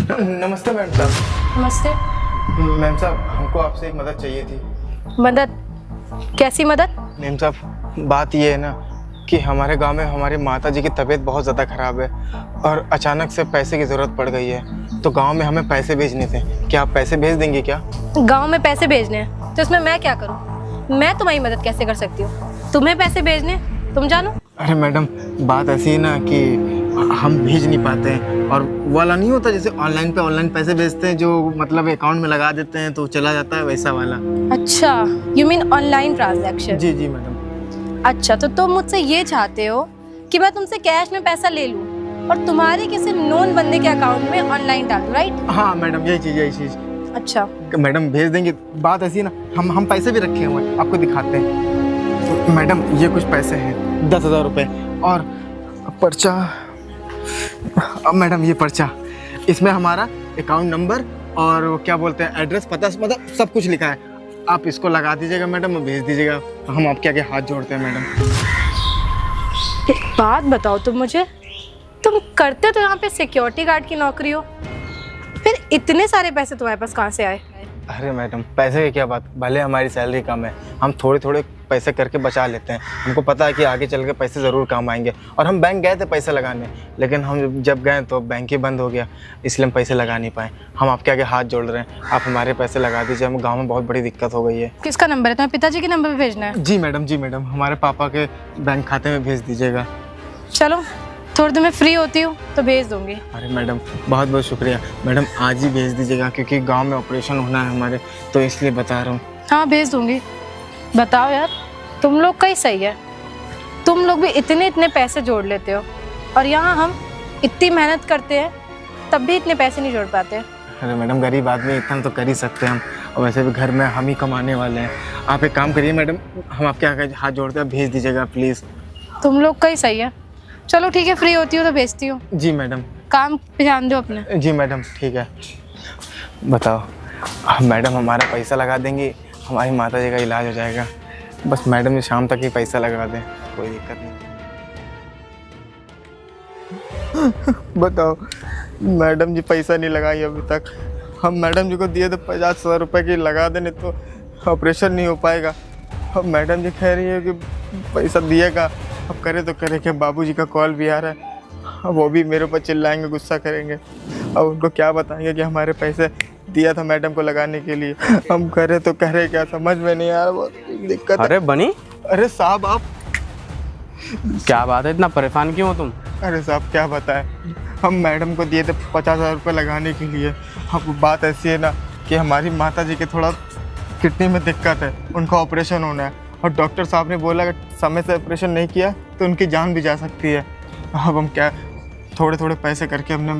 नमस्ते मैम साहब। नमस्ते। मैम साहब, हमको आपसे एक मदद चाहिए थी। मदद? कैसी मदद? मैम साहब, बात ये है ना कि हमारे गांव में हमारी माता जी की तबीयत बहुत ज़्यादा ख़राब है और अचानक से पैसे की ज़रूरत पड़ गई है, तो गांव में हमें पैसे भेजने थे। क्या आप पैसे भेज देंगे क्या? गांव में पैसे भेजने हैं तो इसमें मैं क्या करूं? मैं तुम्हारी मदद कैसे कर सकती हूँ? तुम्हें पैसे भेजने, तुम जानो। अरे मैडम, बात ऐसी है ना कि हम भेज नहीं पाते हैं, और वाला नहीं होता जैसे ऑनलाइन पैसे भेजते हैं जो मतलब अकाउंट में लगा देते हैं तो चला जाता है, वैसा वाला। अच्छा, यू मीन ऑनलाइन ट्रांजैक्शन? जी जी मैडम। अच्छा, तो तुम मुझसे ये चाहते हो कि मैं तुमसे कैश में पैसा ले लूं और तुम्हारे किसी नोन बंदे के अकाउंट में ऑनलाइन डाल दूं, राइट? हाँ मैडम, यही चीज़। अच्छा मैडम भेज देंगे। बात ऐसी है ना, हम पैसे भी रखे हुए हैं, आपको दिखाते हैं। तो मैडम ये कुछ पैसे हैं, 10,000 रुपये, और पर्चा। अब मैडम ये पर्चा, इसमें हमारा अकाउंट नंबर और वो क्या बोलते हैं एड्रेस, पता, मतलब सब कुछ लिखा है। आप इसको लगा दीजिएगा मैडम और भेज दीजिएगा। हम आपके आगे हाथ जोड़ते हैं मैडम। एक बात बताओ तुम मुझे, तुम करते तो यहाँ पे सिक्योरिटी गार्ड की नौकरी हो, फिर इतने सारे पैसे तुम्हारे पास कहाँ से आए? अरे मैडम, पैसे की क्या बात, भले हमारी सैलरी कम है, हम थोड़े थोड़े पैसे करके बचा लेते हैं। हमको पता है कि आगे चल के पैसे ज़रूर काम आएंगे। और हम बैंक गए थे पैसे लगाने, लेकिन हम जब गए तो बैंक ही बंद हो गया, इसलिए हम पैसे लगा नहीं पाए। हम आपके आगे हाथ जोड़ रहे हैं, आप हमारे पैसे लगा दीजिए। हम गाँव में बहुत बड़ी दिक्कत हो गई है। किसका नंबर है? तुम्हारे पिताजी के नंबर पे भेजना है? जी मैडम, हमारे पापा के बैंक खाते में भेज दीजिएगा। चलो, थोड़ी देर में फ्री होती हूँ तो भेज दूंगी। अरे मैडम, बहुत बहुत शुक्रिया मैडम, आज ही भेज दीजिएगा क्योंकि गांव में ऑपरेशन होना है हमारे, तो इसलिए बता रहा हूँ। हाँ, भेज दूंगी। बताओ यार, तुम लोग का ही सही है, तुम लोग भी इतने पैसे जोड़ लेते हो और यहाँ हम इतनी मेहनत करते हैं तब भी इतने पैसे नहीं जोड़ पाते। अरे मैडम, गरीब आदमी इतना तो कर ही सकते हैं हम, और वैसे भी घर में हम ही कमाने वाले हैं। आप एक काम करिए मैडम, हम आपके आगे हाथ जोड़ते हैं, भेज दीजिएगा प्लीज़। तुम लोग का ही सही है। चलो ठीक है, फ्री होती हूँ तो भेजती हूँ। जी मैडम। काम पे ध्यान दो अपने। जी मैडम, ठीक है। बताओ मैडम, हमारा पैसा लगा देंगी, हमारी माता जी का इलाज हो जाएगा। बस मैडम जी शाम तक ही पैसा लगा दें, कोई दिक्कत नहीं। बताओ मैडम जी पैसा नहीं लगाई अभी तक। हम मैडम जी को दिए तो 50,000 रुपये की लगा देने तो ऑपरेशन नहीं हो पाएगा। अब मैडम जी कह रही है कि पैसा दिएगा, अब करे तो करे क्या। बाबूजी का कॉल भी आ रहा है, अब वो भी मेरे ऊपर चिल्लाएंगे, गुस्सा करेंगे। अब उनको क्या बताएंगे कि हमारे पैसे दिया था मैडम को लगाने के लिए। हम करे तो करे क्या, समझ में नहीं आ रहा, बहुत दिक्कत है। अरे बनी, अरे साहब आप, क्या बात है, इतना परेशान क्यों हो तुम? अरे साहब क्या बताएं, हम मैडम को दिए थे 50,000 रुपये लगाने के लिए। अब बात ऐसी है ना कि हमारी माता जी के थोड़ा किडनी में दिक्कत है, उनका ऑपरेशन होना है, और डॉक्टर साहब ने बोला कि समय से ऑपरेशन नहीं किया तो उनकी जान भी जा सकती है। अब हम क्या, थोड़े थोड़े पैसे करके हमने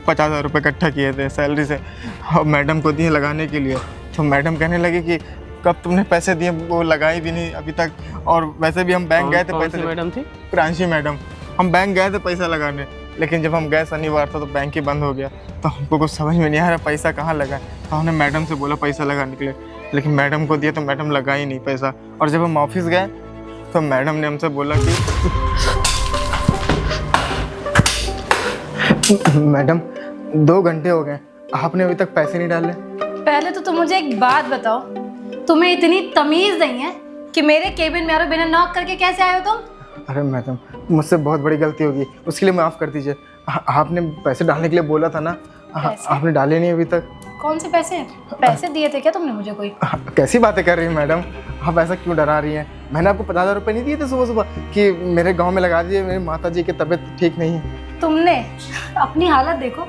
50,000 रुपये इकट्ठा किए थे सैलरी से, और मैडम को दिए लगाने के लिए। तो मैडम कहने लगी कि कब तुमने पैसे दिए, वो लगाई भी नहीं अभी तक। और वैसे भी हम बैंक गए थे पैसे। मैडम थी? प्रांशी मैडम। हम बैंक गए थे पैसा लगाने, लेकिन जब हम गए शनिवार था तो बैंक ही बंद हो गया, तो हमको कुछ समझ में नहीं आ रहा पैसा कहाँ लगा। तो हमने मैडम से बोला पैसा लगाने के लिए, लेकिन मैडम को दिया तो मैडम लगा ही नहीं पैसा। और जब हम ऑफिस गए तो मैडम ने हमसे बोला कि मैडम 2 घंटे हो गए, आपने अभी तक पैसे नहीं डाले। पहले तो तुम मुझे एक बात बताओ, तुम्हें इतनी तमीज नहीं है कि मेरे केबिन में आ रहे हो बिना नॉक करके कैसे आए हो तुम? अरे मैडम, मुझसे बहुत बड़ी गलती होगी, उसके लिए माफ़ कर दीजिए। आपने पैसे डालने के लिए बोला था ना, आपने डाले नहीं अभी तक। कौन से पैसे? पैसे दिए थे क्या तुमने मुझे कोई? कैसी बातें कर रही हैं मैडम, आप ऐसा क्यों डरा रही हैं? मैंने आपको 50,000 रुपये नहीं दिए थे सुबह सुबह कि मेरे गांव में लगा दीजिए, मेरी माता जी की तबीयत ठीक नहीं है। तुमने अपनी हालत देखो,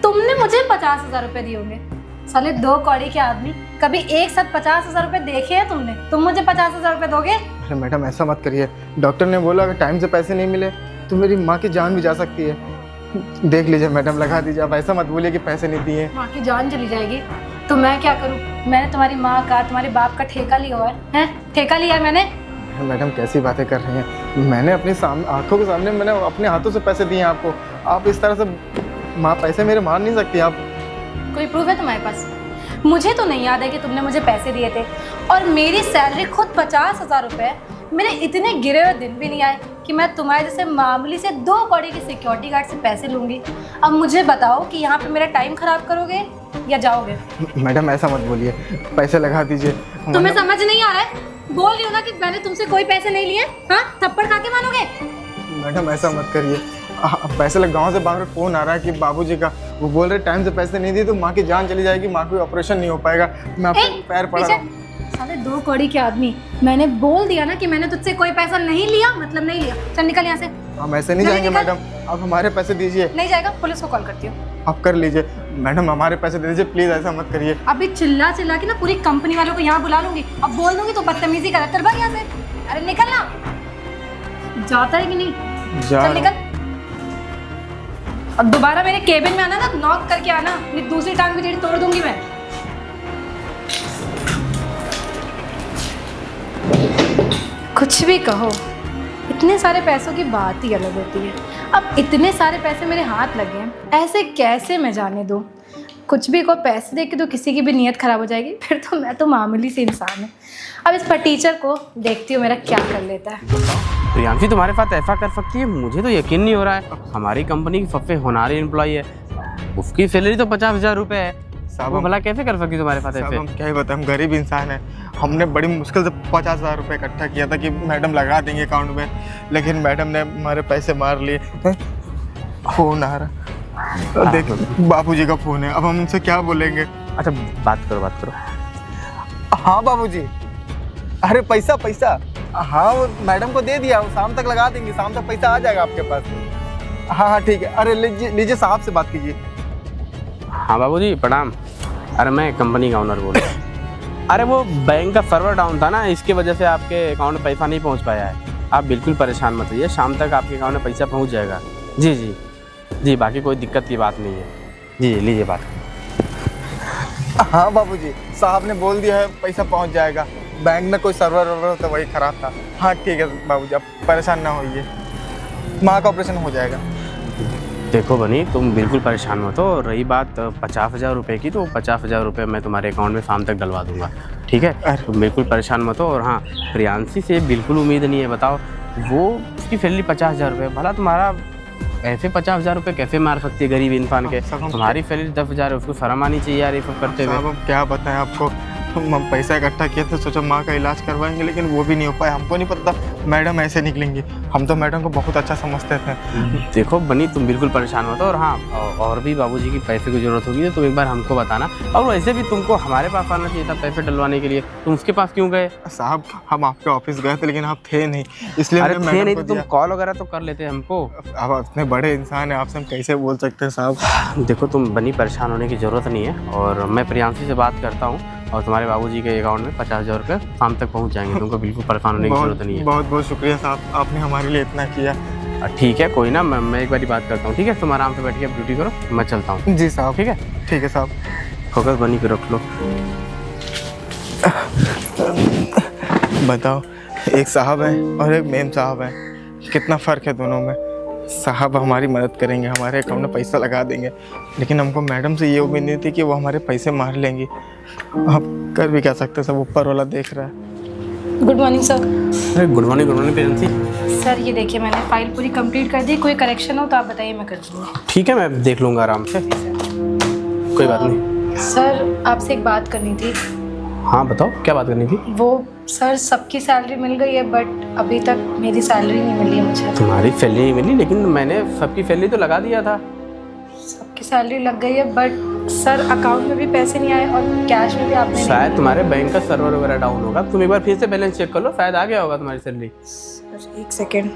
तुमने मुझे 50,000 रुपये दिए होंगे। साले 2 कौड़ी के आदमी, कभी एक साथ 50,000 रुपये देखे हैं तुमने? तुम मुझे 50,000 रुपये दोगे? अरे मैडम ऐसा मत करिए, डॉक्टर ने बोला अगर टाइम से पैसे नहीं मिले तो मेरी माँ की जान भी जा सकती है। देख लीजिए मैडम, लगा दीजिए। आप ऐसा मत बोलिए कि पैसे नहीं दिए। माँ की जान चली जाएगी तो मैं क्या करूँ? मैंने तुम्हारी माँ का, तुम्हारे बाप का ठेका लिया हुआ है? ठेका लिया है मैंने? मैडम कैसी बातें कर रही हैं, मैंने अपनी आंखों के सामने मैंने अपने हाथों से पैसे दिए आपको। आप इस तरह से माँ पैसे मेरे मार नहीं सकती आप। कोई प्रूफ है तुम्हारे पास? मुझे तो नहीं याद है कि तुमने मुझे पैसे दिए थे, और मेरी सैलरी खुद 50,000 रुपये, मेरे इतने गिरे हुए दिन भी नहीं आए कि मैं तुम्हारे जैसे मामूली से 2 कौड़ी के सिक्योरिटी गार्ड से पैसे लूँगी। अब मुझे बताओ कि यहाँ पे मेरा टाइम ख़राब करोगे या जाओगे? मैडम ऐसा मत बोलिए, पैसे लगा दीजिए। तुम्हें समझ नहीं आ रहा है? बोल रही हो ना कि मैंने तुमसे कोई पैसे नहीं लिए। हाँ, थप्पड़ खा के मानोगे? मैडम ऐसा मत करिए, पैसे लग गाँव से बाहर फ़ोन आ रहा है कि बाबूजी का, वो बोल रहे टाइम से पैसे नहीं दिए तो माँ की जान चली जाएगी, माँ को ऑपरेशन नहीं हो पाएगा। मैं आपके पैर पड़ा रहा हूँ। साले 2 कौड़ी के आदमी, मैंने बोल दिया ना कि मैंने तुझसे कोई पैसा नहीं लिया, मतलब नहीं लिया। चल निकल यहाँ से। हम ऐसे नहीं जाएंगे मैडम, आप हमारे पैसे दीजिए। नहीं जाएगा, पुलिस को कॉल करती हूँ। आप कर लीजिए मैडम, हमारे पैसे दे दीजिए प्लीज़, ऐसा मत करिए। अभी चिल्ला चिल्ला के ना पूरी कंपनी वालों को यहाँ बुला लूंगी। अब बोल दूंगी तो बदतमीजी करा। चल भाग यहाँ से। अरे निकल ना। जाता है कि नहीं? चल निकल। अब दोबारा मेरे केबिन में आना ना, नॉक करके आना, नहीं दूसरी टांग भी तेरी तोड़ दूंगी मैं। कुछ भी कहो, इतने सारे पैसों की बात ही अलग होती है। अब इतने सारे पैसे मेरे हाथ लगे हैं, ऐसे कैसे मैं जाने दूँ? कुछ भी को पैसे दे के तो किसी की भी नीयत ख़राब हो जाएगी। फिर तो मैं तो मामूली सी इंसान हूँ। अब इस टीचर को देखती हूँ मेरा क्या कर लेता है। प्रियांशी तुम्हारे साथ ऐसा कर सकती है? मुझे तो यकीन नहीं हो रहा है। हमारी कंपनी की सबसे होनहारी एम्प्लॉई है, उसकी सैलरी तो 50,000 रुपये है। साहब भला कैसे कर सकती तुम्हारे साथ ऐसे? हम क्या ही बताएं, हम गरीब इंसान हैं। हमने बड़ी मुश्किल से 50,000 रुपये इकट्ठा किया था कि मैडम लगा देंगे अकाउंट में, लेकिन मैडम ने हमारे पैसे मार लिए। फ़ोन आ रहा, देख बाबूजी का फ़ोन है, अब हम उनसे क्या बोलेंगे? अच्छा बात करो। हाँ बाबूजी, अरे पैसा पैसा, हाँ वो मैडम को दे दिया, वो शाम तक लगा देंगे, शाम तक पैसा आ जाएगा आपके पास। हाँ ठीक है, अरे लीजिए साहब से बात कीजिए। हाँ बाबूजी प्रणाम। अरे मैं कंपनी का ओनर बोल रहा हूँ। अरे वो बैंक का सर्वर डाउन था ना, इसकी वजह से आपके अकाउंट में पैसा नहीं पहुँच पाया है। आप बिल्कुल परेशान मत होइए, शाम तक आपके अकाउंट में पैसा पहुँच जाएगा। जी, बाकी कोई दिक्कत की बात नहीं है। जी लीजिए बात। हाँ बाबूजी, साहब ने बोल दिया है पैसा पहुँच जाएगा। बैंक में कोई सर्वर वर्वर तो वही ख़राब था। हाँ ठीक है बाबूजी, आप परेशान ना होइए, माँ का ऑपरेशन हो जाएगा। देखो बनी, तुम बिल्कुल परेशान मत हो। रही बात 50,000 रुपये की, तो 50,000 रुपये मैं तुम्हारे अकाउंट में शाम तक डलवा दूंगा, ठीक है? तुम बिल्कुल परेशान मत हो। और हाँ, प्रियांशी से बिल्कुल उम्मीद नहीं है। बताओ, वो उसकी सैलरी 50,000 रुपये, भला तुम्हारा ऐसे 50,000 रुपये कैसे मार सकती है गरीब इंसान के? तुम्हारी सैलरी 10,000 है, उसको शर्म आनी चाहिए यार ये सब करते हुए। अब क्या बताएं आपको, हम पैसा इकट्ठा किए थे, सोचा माँ का इलाज करवाएंगे, लेकिन वो भी नहीं हो पाया। हमको नहीं पता मैडम ऐसे निकलेंगी। हम तो मैडम को बहुत अच्छा समझते थे। देखो बनी, तुम बिल्कुल परेशान मत हो। और हाँ, और भी बाबूजी की पैसे की ज़रूरत होगी तो तुम एक बार हमको बताना। और वैसे भी तुमको हमारे पास आना चाहिए था पैसे डलवाने के लिए, तुम उसके पास क्यों गए? साहब हम आपके ऑफिस गए थे, लेकिन आप थे नहीं, इसलिए अरे थे नहीं तो तुम दिया। कॉल वगैरह तो कर लेते हमको। अब इतने बड़े इंसान हैं, आपसे हम कैसे बोल सकते हैं साहब? देखो तुम बनी, परेशान होने की ज़रूरत नहीं है। और मैं प्रियांशी से बात करता हूँ, और तुम्हारे बाबूजी के अकाउंट में 50,000 रुपये शाम तक पहुँच जाएंगे। तुमको बिल्कुल परेशान होने की ज़रूरत नहीं है। बहुत बहुत शुक्रिया साहब, आपने हमारे लिए इतना किया। ठीक है, कोई ना, मैं एक बारी बात करता हूँ, ठीक है? तुम आराम से बैठ के अब ड्यूटी करो, मैं चलता हूँ। जी साहब। ठीक है? ठीक है साहब। फोकस बनी पे रख लो। बताओ, एक साहब है और एक मेम साहब है, कितना फ़र्क है दोनों में। साहब हमारी मदद करेंगे, हमारे अकाउंट में पैसा लगा देंगे, लेकिन हमको मैडम से ये उम्मीद नहीं थी कि वो हमारे पैसे मार लेंगी। अब कर भी क्या सकते, सब ऊपर वाला देख रहा है। Good morning sir. अरे गुड मॉर्निंग प्रियांशी। सर ये देखिए, मैंने फाइल पूरी कंप्लीट कर दी। कोई करेक्शन हो तो आप बताइए, मैं कर दूँगी। ठीक है, मैं देख लूँगा आराम से, कोई बात नहीं। सर आपसे एक बात करनी थी। हाँ बताओ, क्या बात करनी थी? वो सर, सबकी सैलरी मिल गई है, बट अभी तक मेरी सैलरी नहीं मिली है मुझे। तुम्हारी सैलरी नहीं मिली, लेकिन मैंने सबकी सैलरी तो लगा दिया था। सबकी सैलरी लग गई है, बट सर अकाउंट में भी पैसे नहीं आए और कैश में भी आपने शायद तुम्हारे बैंक का सर्वर वगैरह डाउन होगा। तुम एक बार फिर से बैलेंस चेक कर लो, शायद आ गया होगा तुम्हारी सैलरी। सर एक सेकेंड,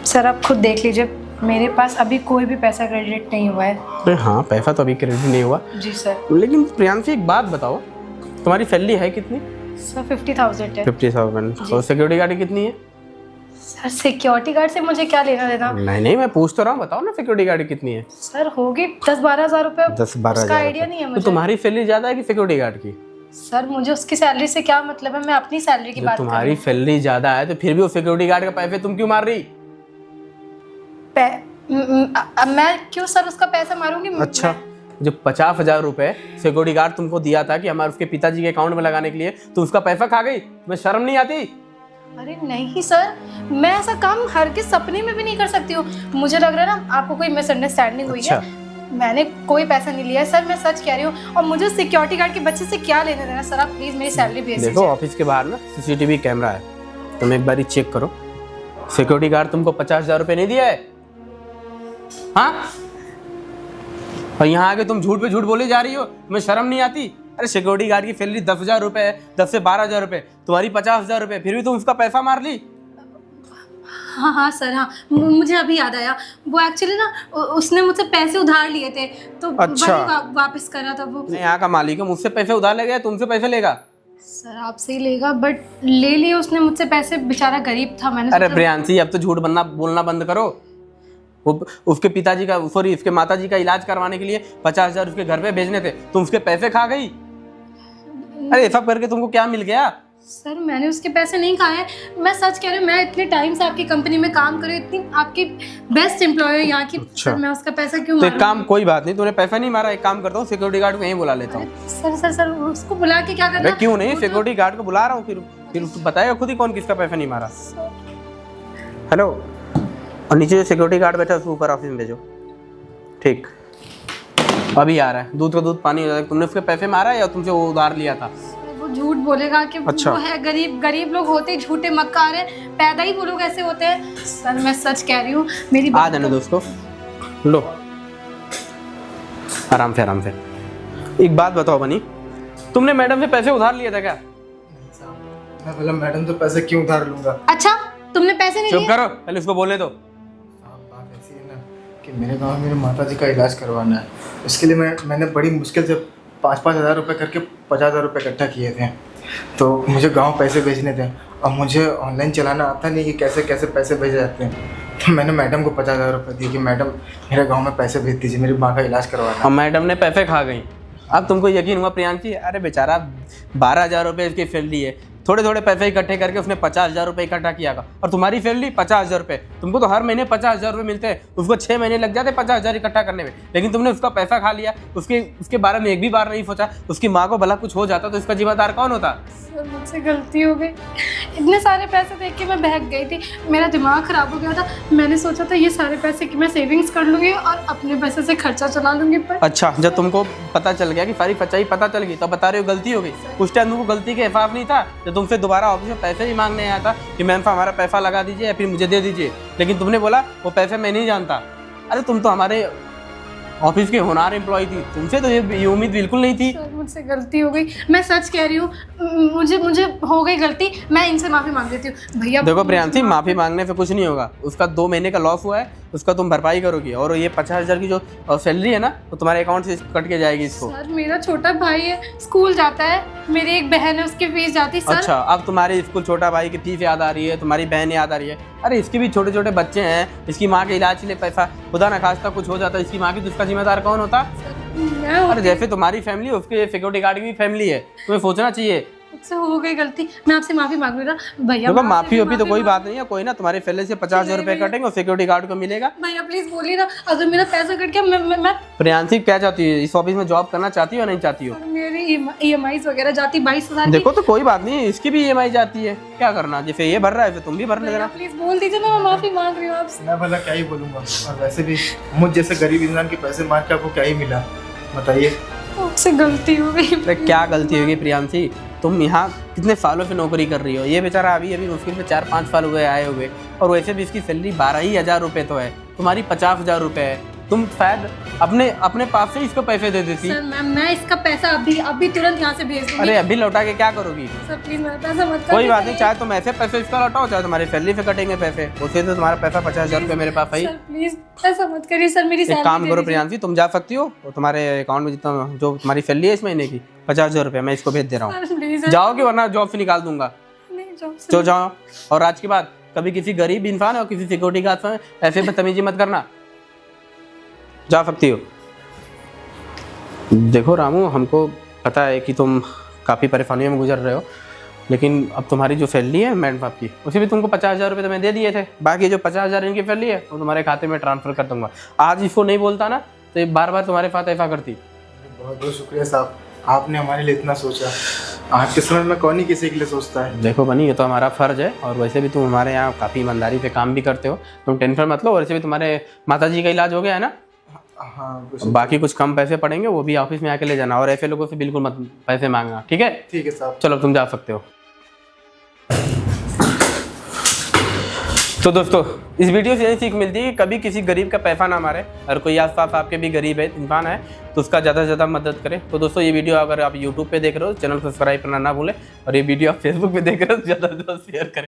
सर आप खुद देख लीजिए, मेरे पास अभी कोई भी पैसा क्रेडिट नहीं हुआ है। अरे हाँ, पैसा तो अभी क्रेडिट नहीं हुआ। जी सर। लेकिन प्रियांशी एक बात बताओ, तुम्हारी सैलरी है कितनी? सर 50,000 है। 50,000। और सिक्योरिटी गार्ड कितनी है? सर सिक्योरिटी गार्ड से मुझे क्या लेना देना? नहीं, मैं पूछ तो रहा हूँ, बताओ ना सिक्योरिटी गार्ड कितनी है? सर होगी 10-12 हज़ार रुपये। 10-12 उसका आइडिया नहीं है तो मुझे। तुम्हारी सैलरी ज़्यादा है कि सिक्योरिटी गार्ड की? सर मुझे उसकी सैलरी से क्या मतलब है, मैं अपनी सैलरी की बात कर रही हूँ। तुम्हारी सैलरी ज़्यादा है तो फिर भी वो सिक्योरिटी गार्ड का पैसे तुम क्यों मार रही? मैं क्यों सर उसका पैसा मारूंगी? अच्छा, जो 50,000 रुपए सिक्योरिटी गार्ड तुमको दिया था कि हमारे उसके पिताजी के अकाउंट में लगाने के लिए, तो उसका पैसा खा गई? तुम्हें शर्म नहीं आती? अरे नहीं सर, मैं ऐसा काम हर के सपने में भी नहीं कर सकती हूँ। मुझे लग रहा है ना आपको कोई मिसअंडरस्टैंडिंग हुई है। मैंने कोई पैसा नहीं लिया है सर, मैं सच कह रही हूँ। और मुझे सिक्योरिटी गार्ड के बच्चे से क्या लेने देना सर, आप प्लीज मेरी सैलरी भेज दीजिए। देखो ऑफिस के बाहर ना सीसीटीवी कैमरा है, तुम एक बार चेक करो। सिक्योरिटी गार्ड तुमको 50,000 रुपये नहीं दिया है? हाँ, और यहाँ आके तुम झूठ पे झूठ बोले जा रही हो, तुम्हें शर्म नहीं आती? अरे सिक्योरिटी गार्ड की सैलरी 10,000 रुपये है, 10 से 12,000 रुपये, तुम्हारी 50,000 रुपये, फिर भी तुम उसका पैसा मार ली। हाँ हाँ सर, हाँ मुझे अभी याद आया। वो एक्चुअली ना उसने मुझसे पैसे उधार लिए थे, तो अच्छा। वही वापस करा था वो। यहाँ का मालिक है, मुझसे पैसे उधार लेगा, तुमसे पैसे लेगा? सर आपसे ही लेगा, बट ले लिए उसने मुझसे पैसे, बेचारा गरीब था। मैंने अरे प्रियांशी, अब तो झूठ बोलना बंद करो। वो उसके पिताजी का, सॉरी उसके माताजी का इलाज करवाने के लिए 50,000 उसके घर पे भेजने थे, तुम उसके पैसे खा गई। अरे ये सब करके तुमको क्या मिल गया? सर मैंने उसके पैसे नहीं खाए, मैं सच कह रही हूँ। मैं इतने टाइम से आपकी कंपनी में काम कर रही हूँ, इतनी आपकी बेस्ट एम्प्लॉय यहाँ की। अच्छा। सर मैं उसका पैसा क्यों तो एक काम, कोई बात नहीं, तूने पैसा नहीं मारा, एक काम करता हूँ सिक्योरिटी गार्ड को यहीं बुला लेता हूँ। सर सर सर उसको बुला के क्या करना? क्यों नहीं, सिक्योरिटी गार्ड को बुला रहा हूँ, फिर उसको बताएगा खुद ही कौन किसका पैसा नहीं मारा। हेलो, और नीचे जो सिक्योरिटी गार्ड बैठा है उसको ऊपर ऑफिस में भेजो। ठीक, अभी आ रहा है। दूध का दूध पानी हो जाएगा। तुमने उसके पैसे मारा है या तुमसे वो उधार लिया था? वो झूठ बोलेगा कि अच्छा। वो है गरीब। गरीब लोग होते ही झूठे मक्कार है, पैदा ही वो लोग ऐसे होते हैं। सर मैं सच कह रही हूँ, मेरी आ जाने दो उसको। लो आराम से आराम से। एक बात बताओ बनी, तुमने मैडम से पैसे उधार लिए थे क्या? मैं बोला मैडम तो पैसे क्यों उधार लूंगा। अच्छा, तुमने पैसे नहीं चुप लिए? करो, पहले उसको बोलने दो। बात ऐसी है ना कि मेरे गांव में मेरे माताजी का इलाज करवाना है, उसके लिए मैंने बड़ी मुश्किल से 5-5 हज़ार रुपये करके 50,000 रुपये इकट्ठा किए थे। तो मुझे गांव पैसे भेजने थे, और मुझे ऑनलाइन चलाना आता नहीं कि कैसे कैसे पैसे भेजे जाते हैं। तो मैंने मैडम को 50,000 रुपये दिए कि मैडम मेरे गांव में पैसे भेज दीजिए, मेरी माँ का इलाज करवाना है। और मैडम ने पैसे खा गई। अब तुमको यकीन हुआ प्रियांशी? अरे बेचारा 12,000 रुपये इसकी सैलरी है, थोड़े थोड़े पैसे इकट्ठे करके उसने 50,000 रुपये इकट्ठा किया था। और तुम्हारी सैलरी 50,000 रुपये, तुमको तो हर महीने 50,000 रुपये मिलते हैं, उसको 6 महीने लग जाते 50,000 इकट्ठा करने में, लेकिन तुमने उसका पैसा खा लिया। उसके बारे में एक भी बार नहीं सोचा। उसकी माँ को भला कुछ हो जाता तो इसका जिम्मेदार कौन होता? सर मुझसे गलती हो गई। इतने सारे पैसे देख के मैं बहक गई थी, मेरा दिमाग खराब हो गया था। मैंने सोचा था ये सारे पैसे कि मैं सेविंग्स कर लूँगी और अपने पैसे से खर्चा चला लूँगी। पर अच्छा, जब तुमको पता चल गया कि सारी सच्चाई पता चल गई, तो बता रहे हो गलती हो गई। उस टाइम तुमको गलती के एहसास नहीं था जब तुमसे दोबारा ऑफिस में पैसे ही मांगने आया था कि मैम हमारा पैसा लगा दीजिए या फिर मुझे दे दीजिए, लेकिन तुमने बोला वो पैसे मैं नहीं जानता। अरे तुम तो हमारे ऑफिस के होनहार एम्प्लॉय थी, तुमसे तो ये उम्मीद बिल्कुल नहीं थी। सर मुझसे गलती हो गई, मैं सच कह रही हूँ। मुझे हो गई गलती, मैं इनसे माफ़ी मांग देती हूँ। भैया देखो प्रियांशी, माफ़ी मांगने से कुछ नहीं होगा। उसका 2 महीने का लॉस हुआ है, उसका तुम भरपाई करोगी, और ये 50,000 की जो सैलरी है ना, तो तुम्हारे अकाउंट से कट के जाएगी इसको। सर मेरा छोटा भाई है, स्कूल जाता है, मेरी एक बहन है, उसकी फीस जाती है। सर अच्छा, अब तुम्हारे स्कूल छोटा भाई की फीस याद आ रही है, तुम्हारी बहन याद आ रही है। अरे इसके भी छोटे छोटे बच्चे हैं, इसकी माँ के इलाज के लिए पैसा, खुदा न खास्ता कुछ हो जाता है इसकी माँ की, तो इसका जिम्मेदार कौन होता? अरे जैसे तुम्हारी फैमिली है, उसके सिक्योरिटी गार्ड की भी फैमिली है, तुम्हें सोचना चाहिए। मुझसे हो गई गलती, मैं आपसे माफी मांग रहा भैया। देखो माफी होगी तो कोई बात नहीं है, कोई ना तुम्हारे फैले से 50,000 रुपये कटेंगे और सिक्योरिटी गार्ड को मिलेगा। भैया प्लीज बोलिए ना, अगर मेरा पैसा कट गया मैं प्रियांशी क्या चाहती है, इस ऑफिस में जॉब करना चाहती हो या नहीं चाहती हो? मेरी EMI वगैरह जाती 22,000। देखो तो कोई बात नहीं, इसकी भी EMI जाती है, क्या करना, जैसे ये भर रहा है फिर तुम भी भर लेना। प्लीज बोल दीजिए ना, मैं माफी मांग रही हूँ आपसे। मैं भला क्या ही बोलूँगा, और वैसे भी मुझ जैसे गरीब इंसान के पैसे मार के आपको क्या ही मिला, बताइए। मुझसे गलती हो गई। अरे क्या गलती होगी प्रियांशी, तुम यहाँ कितने सालों से नौकरी कर रही हो, ये बेचारा अभी अभी मुश्किल से 4-5 साल हुए आए हुए, और वैसे भी इसकी सैलरी 12,000 रुपये तो है, तुम्हारी 50,000 रुपये है। तुम शायद अपने पास से इसको पैसे दे देती। सर मैं इसका पैसा अभी तुरंत यहाँ से भेज दूंगी। अरे अभी लौटा के क्या करोगी? सर प्लीज मेरा पैसा मत कर। कोई बात नहीं, चाहे तुम ऐसे पैसे इसका लौटाओ, चाहे तुम्हारी सैलरी से कटेंगे पैसे, उससे तो तुम्हारा पैसा 50,000 रुपये मेरे पास है। सर प्लीज ऐसा मत करिए सर, मेरी एक काम करो प्रियांशी, तुम जा सकती हो, और तुम्हारे अकाउंट में जितना जो तुम्हारी सैलरी है इस महीने की 50,000 रुपये मैं इसको भेज दे रहा हूँ। जाओगे वरना जॉब से निकाल दूंगा। तो जाओ, और आज के बाद कभी किसी गरीब इंसान और किसी सिक्योरिटी गार्ड से ऐसे बदतमीजी मत करना। जा सकती हो। देखो रामू, हमको पता है कि तुम काफ़ी परेशानियों में गुजर रहे हो, लेकिन अब तुम्हारी जो सैलरी है मैडम साहब की, उसे भी तुमको 50,000 रुपये तो मैं दे दिए थे, बाकी जो 50,000 इनकी सैलरी है वो तुम्हारे खाते में ट्रांसफ़र कर दूंगा। आज इसको नहीं बोलता ना तो ये बार बार तुम्हारे साथ ऐसा करती। बहुत बहुत शुक्रिया साहब, आपने हमारे लिए इतना सोचा। आज के समय में कौन ही किसी के लिए सोचता है। देखो बनी, ये तो हमारा फ़र्ज़ है, और वैसे भी तुम हमारे यहाँ काफ़ी ईमानदारी से काम भी करते हो, तुम टेंशन मत लो। वैसे भी तुम्हारे माता जी का इलाज हो गया है ना? हाँ बाकी कुछ कम पैसे पड़ेंगे, वो भी ऑफिस में आके ले जाना, और ऐसे लोगों से बिल्कुल मत पैसे मांगना, ठीक है? ठीक है साहब। चलो तुम जा सकते हो। तो दोस्तों, इस वीडियो से यही सीख मिलती है कि कभी किसी गरीब का पैसा ना मारे। अगर कोई आस-पास आपके भी गरीब है, इंसान है, तो उसका ज़्यादा से ज़्यादा मदद करें। तो दोस्तों, ये वीडियो अगर आप यूट्यूब पे देख रहे हो, चैनल सब्सक्राइब करना ना भूलें, और ये वीडियो आप फेसबुक पे देख रहे हो, ज़्यादा से ज़्यादा शेयर करें।